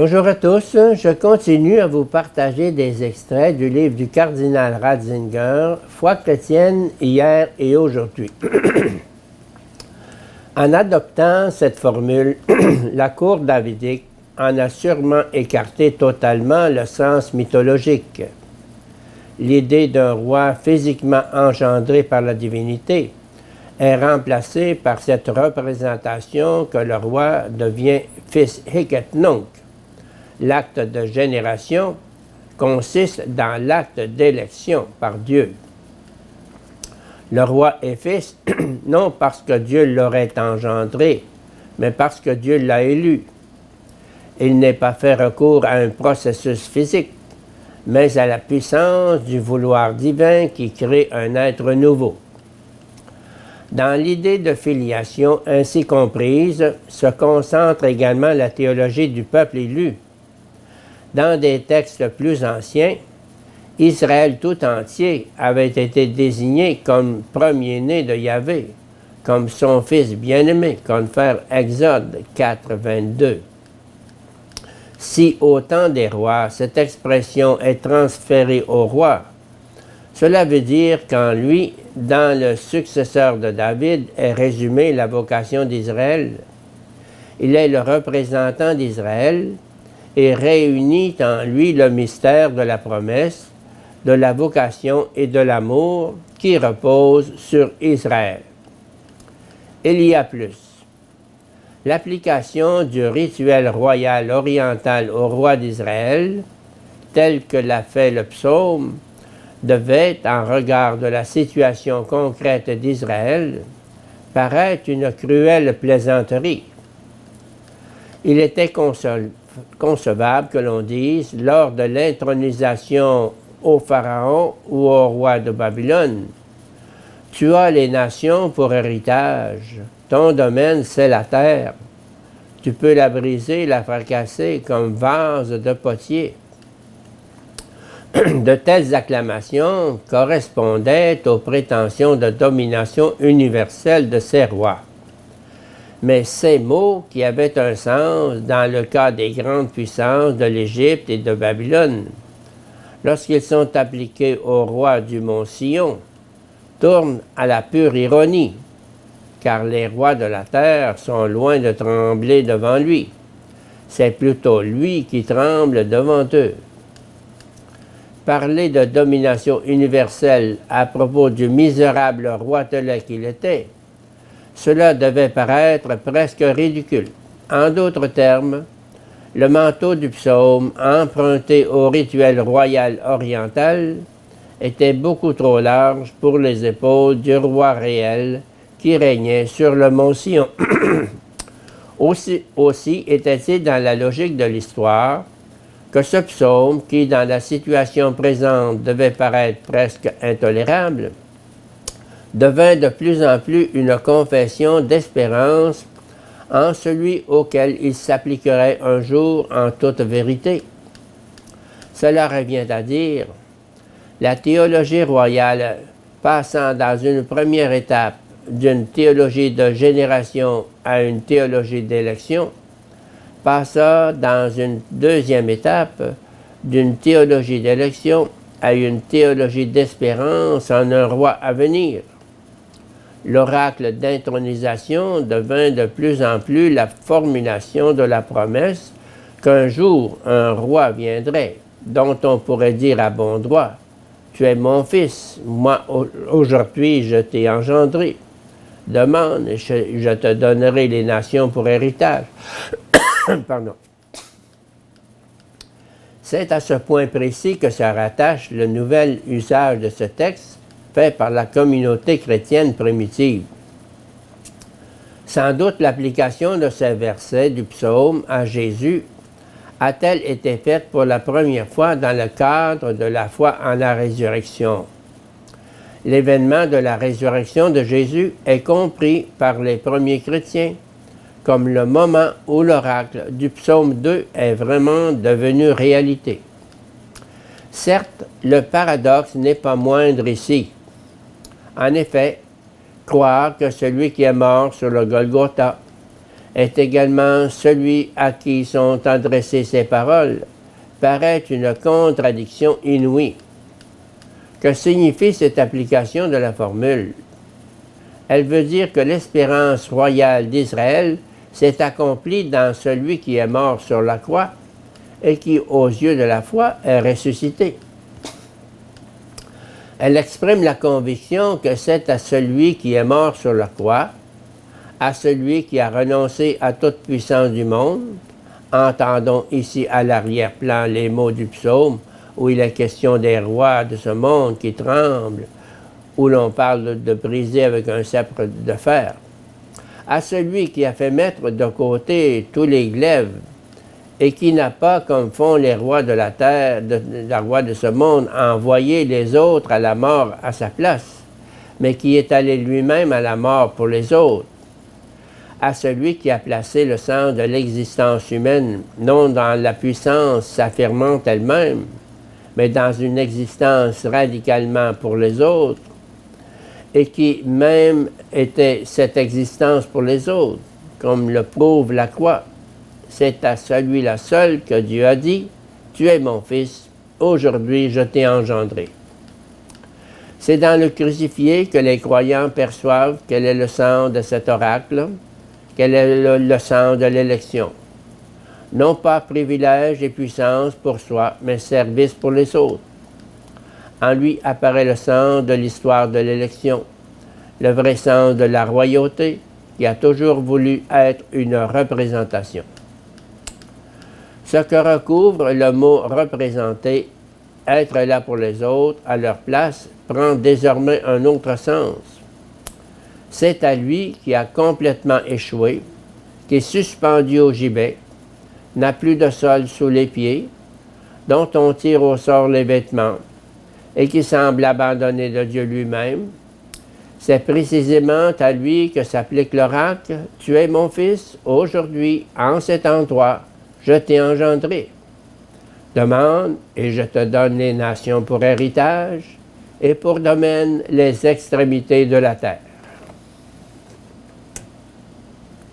Bonjour à tous, je continue à vous partager des extraits du livre du cardinal Ratzinger, Foi chrétienne hier et aujourd'hui. En adoptant cette formule, la cour davidique en a sûrement écarté totalement le sens mythologique. L'idée d'un roi physiquement engendré par la divinité est remplacée par cette représentation que le roi devient fils Hiket Nunc. L'acte de génération consiste dans l'acte d'élection par Dieu. Le roi est fils non parce que Dieu l'aurait engendré, mais parce que Dieu l'a élu. Il n'est pas fait recours à un processus physique, mais à la puissance du vouloir divin qui crée un être nouveau. Dans l'idée de filiation ainsi comprise se concentre également la théologie du peuple élu. Dans des textes plus anciens, Israël tout entier avait été désigné comme premier-né de Yahvé, comme son fils bien-aimé, confère Exode 4, 22. Si au temps des rois, cette expression est transférée au roi, cela veut dire qu'en lui, dans le successeur de David, est résumée la vocation d'Israël. Il est le représentant d'Israël et réunit en lui le mystère de la promesse, de la vocation et de l'amour qui repose sur Israël. Il y a plus. L'application du rituel royal oriental au roi d'Israël, tel que l'a fait le psaume, devait, en regard de la situation concrète d'Israël, paraître une cruelle plaisanterie. Il était concevable que l'on dise, lors de l'intronisation au Pharaon ou au roi de Babylone, « Tu as les nations pour héritage, ton domaine c'est la terre, tu peux la briser, la fracasser comme vase de potier. » De telles acclamations correspondaient aux prétentions de domination universelle de ces rois. Mais ces mots, qui avaient un sens dans le cas des grandes puissances de l'Égypte et de Babylone, lorsqu'ils sont appliqués au roi du mont Sion, tournent à la pure ironie, car les rois de la terre sont loin de trembler devant lui. C'est plutôt lui qui tremble devant eux. Parler de domination universelle à propos du misérable roitelet qu'il était, cela devait paraître presque ridicule. En d'autres termes, le manteau du psaume, emprunté au rituel royal oriental, était beaucoup trop large pour les épaules du roi réel qui régnait sur le mont Sion. Aussi était-il dans la logique de l'histoire que ce psaume, qui dans la situation présente devait paraître presque intolérable, devint de plus en plus une confession d'espérance en celui auquel il s'appliquerait un jour en toute vérité. Cela revient à dire, la théologie royale passant dans une première étape d'une théologie de génération à une théologie d'élection, passa dans une deuxième étape d'une théologie d'élection à une théologie d'espérance en un roi à venir. L'oracle d'intronisation devint de plus en plus la formulation de la promesse qu'un jour un roi viendrait, dont on pourrait dire à bon droit, « Tu es mon fils, moi aujourd'hui je t'ai engendré. Demande, je te donnerai les nations pour héritage. » Pardon. C'est à ce point précis que se rattache le nouvel usage de ce texte fait par la communauté chrétienne primitive. Sans doute l'application de ces versets du psaume à Jésus a-t-elle été faite pour la première fois dans le cadre de la foi en la résurrection. L'événement de la résurrection de Jésus est compris par les premiers chrétiens comme le moment où l'oracle du psaume 2 est vraiment devenu réalité. Certes, le paradoxe n'est pas moindre ici. En effet, croire que celui qui est mort sur le Golgotha est également celui à qui sont adressées ces paroles, paraît une contradiction inouïe. Que signifie cette application de la formule? Elle veut dire que l'espérance royale d'Israël s'est accomplie dans celui qui est mort sur la croix et qui, aux yeux de la foi, est ressuscité. Elle exprime la conviction que c'est à celui qui est mort sur la croix, à celui qui a renoncé à toute puissance du monde, entendons ici à l'arrière-plan les mots du psaume, où il est question des rois de ce monde qui tremblent, où l'on parle de briser avec un sceptre de fer. À celui qui a fait mettre de côté tous les glaives et qui n'a pas, comme font les rois de la terre, les rois de ce monde, envoyé les autres à la mort à sa place, mais qui est allé lui-même à la mort pour les autres. À celui qui a placé le sens de l'existence humaine, non dans la puissance s'affirmant elle-même, mais dans une existence radicalement pour les autres, et qui même était cette existence pour les autres, comme le prouve la croix. C'est à celui-là seul que Dieu a dit, « Tu es mon fils, aujourd'hui je t'ai engendré ». C'est dans le crucifié que les croyants perçoivent quel est le sens de cet oracle, quel est le sens de l'élection. Non pas privilège et puissance pour soi, mais service pour les autres. En lui apparaît le sens de l'histoire de l'élection, le vrai sens de la royauté, qui a toujours voulu être une représentation. Ce que recouvre le mot « représenter », être là pour les autres, à leur place, prend désormais un autre sens. C'est à lui qui a complètement échoué, qui est suspendu au gibet, n'a plus de sol sous les pieds, dont on tire au sort les vêtements, et qui semble abandonné de Dieu lui-même. C'est précisément à lui que s'applique l'oracle « Tu es mon fils, aujourd'hui, en cet endroit, je t'ai engendré. Demande, et je te donne les nations pour héritage, et pour domaine les extrémités de la terre. »